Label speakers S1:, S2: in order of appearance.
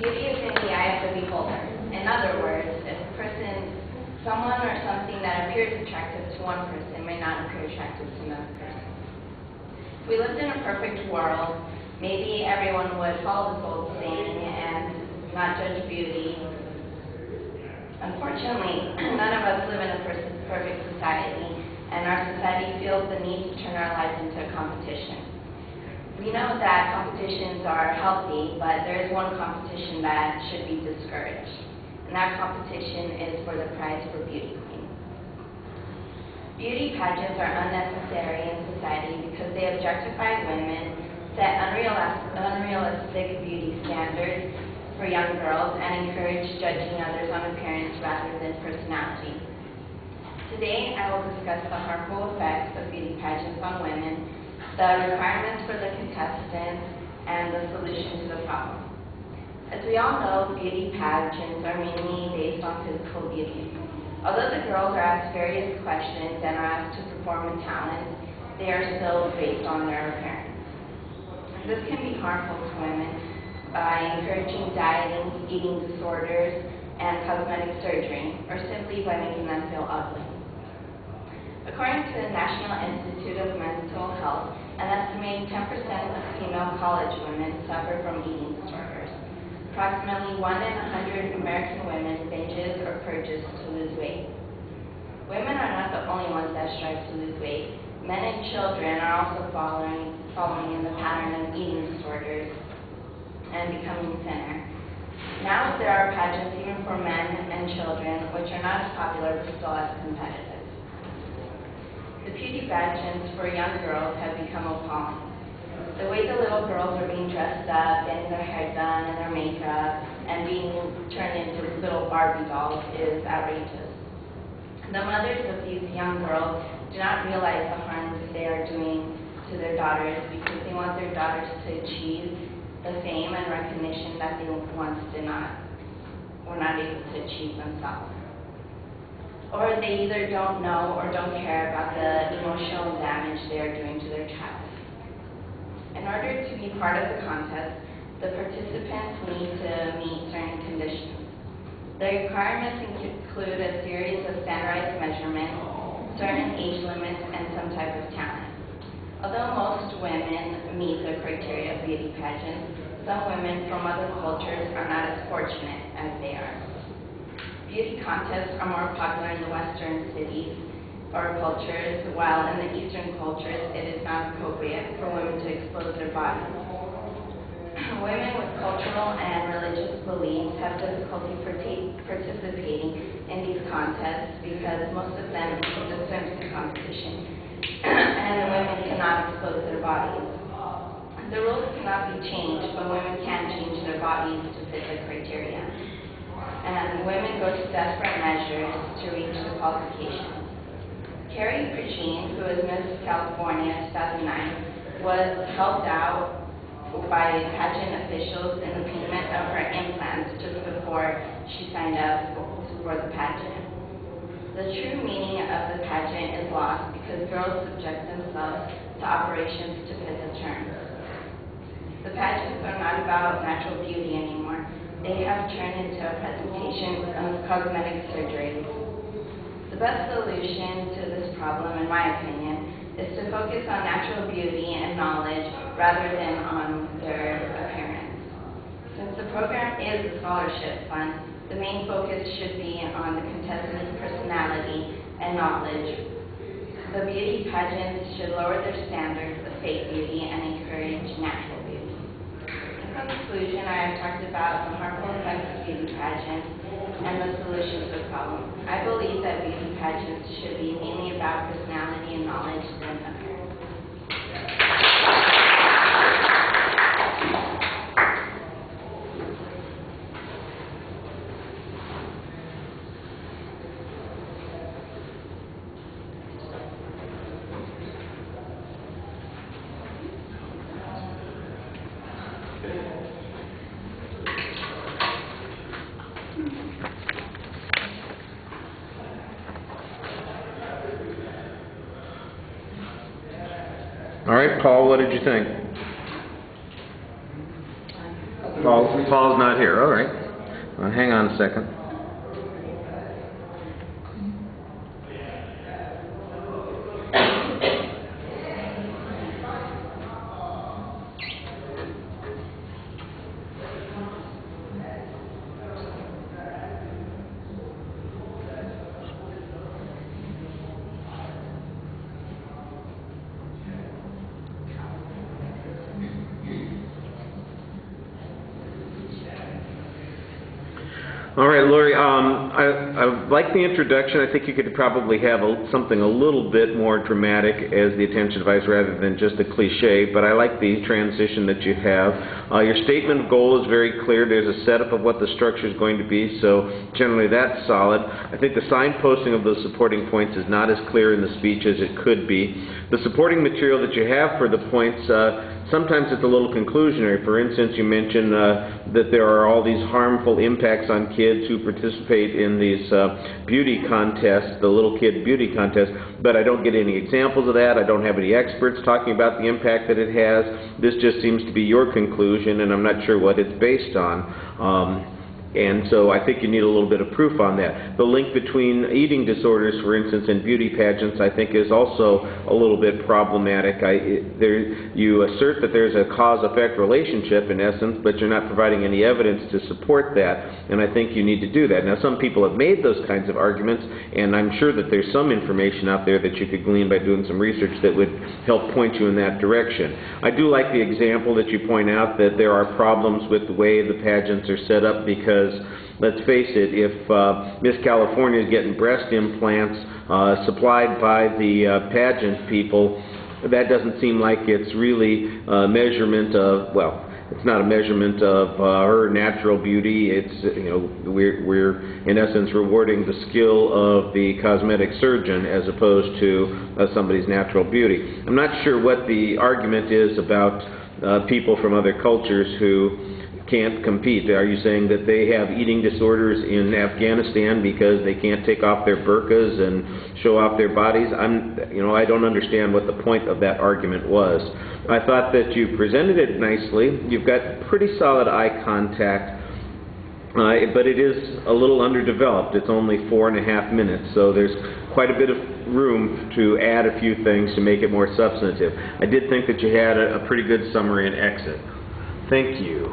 S1: Beauty is in the eye of the beholder. In other words, if someone or something that appears attractive to one person may not appear attractive to another person. If we lived in a perfect world, maybe everyone would follow this old saying and not judge beauty. Unfortunately, none of us live in a perfect society, and our society feels the need to turn our lives into a competition. We know that competitions are healthy, but there is one competition that should be discouraged, and that competition is for the prize for beauty queen. Beauty pageants are unnecessary in society because they objectify women, set unrealistic beauty standards for young girls, and encourage judging others on appearance rather than personality. Today, I will discuss the harmful effects of beauty pageants on women, the requirements for the contestants, and the solution to the problem. As we all know, beauty pageants are mainly based on physical beauty. Although the girls are asked various questions and are asked to perform a talent, they are still based on their appearance. This can be harmful to women by encouraging dieting, eating disorders, and cosmetic surgery, or simply by making them feel ugly. According to the National Institute of Mental Health, an estimated 10% of female college women suffer from eating disorders. Approximately 1 in 100 American women binges or purges to lose weight. Women are not the only ones that strive to lose weight. Men and children are also following in the pattern of eating disorders and becoming thinner. Now there are pageants even for men and children, which are not as popular but still as competitive. The beauty pageants for young girls have become appalling. The way the little girls are being dressed up, getting their hair done and their makeup, and being turned into little Barbie dolls is outrageous. The mothers of these young girls do not realize the harm that they are doing to their daughters because they want their daughters to achieve the fame and recognition that they once were not able to achieve themselves. Or they either don't know or don't care about the emotional damage they are doing to their child. In order to be part of the contest, the participants need to meet certain conditions. The requirements include a series of standardized measurements, certain age limits, and some type of talent. Although most women meet the criteria of beauty pageants, some women from other cultures are not as fortunate as they are. Beauty contests are more popular in the Western cities or cultures, while in the Eastern cultures it is not appropriate for women to expose their bodies. Women with cultural and religious beliefs have difficulty participating in these contests because most of them include the swimsuit competition, and the women cannot expose their bodies. The rules cannot be changed, but women can change their bodies to fit the criteria. And women go to desperate measures to reach the qualifications. Carrie Prejean, who is Miss California 2009, was helped out by pageant officials in the payment of her implants just before she signed up for the pageant. The true meaning of the pageant is lost because girls subject themselves to operations to fit the terms. The pageants are not about natural beauty anymore. They have turned into a presentation of cosmetic surgeries. The best solution to this problem, in my opinion, is to focus on natural beauty and knowledge rather than on their appearance. Since the program is a scholarship fund, the main focus should be on the contestant's personality and knowledge. The beauty pageants should lower their standards of fake beauty and encourage natural beauty. In conclusion, I have talked about the harmful effects of beauty pageants and the solution to the problem. I believe that beauty pageants should be mainly about personality and knowledge than appearance.
S2: All right, Paul, what did you think? Paul's not here. All right. Hang on a second. All right, Lori, I like the introduction. I think you could probably have something a little bit more dramatic as the attention device rather than just a cliche, but I like the transition that you have. Your statement of goal is very clear. There's a setup of what the structure is going to be, so generally that's solid. I think the signposting of those supporting points is not as clear in the speech as it could be. The supporting material that you have for the points, sometimes it's a little conclusionary. For instance, you mentioned that there are all these harmful impacts on kids who participate in these beauty contests, the little kid beauty contest, but I don't get any examples of that. I don't have any experts talking about the impact that it has. This just seems to be your conclusion, and I'm not sure what it's based on. And so I think you need a little bit of proof on that. The link between eating disorders, for instance, and beauty pageants, I think is also a little bit problematic. You assert that there's a cause-effect relationship in essence, but you're not providing any evidence to support that, and I think you need to do that. Now, some people have made those kinds of arguments, and I'm sure that there's some information out there that you could glean by doing some research that would help point you in that direction. I do like the example that you point out that there are problems with the way the pageants are set up because let's face it, if Miss California is getting breast implants supplied by the pageant people, that doesn't seem like it's really a measurement of, well, it's not a measurement of her natural beauty. It's, you know, we're in essence rewarding the skill of the cosmetic surgeon as opposed to somebody's natural beauty. I'm not sure what the argument is about people from other cultures who can't compete. Are you saying that they have eating disorders in Afghanistan because they can't take off their burqas and show off their bodies? I don't understand what the point of that argument was. I thought that you presented it nicely. You've got pretty solid eye contact, but it is a little underdeveloped. It's only 4.5 minutes, so there's quite a bit of room to add a few things to make it more substantive. I did think that you had a pretty good summary and exit. Thank you.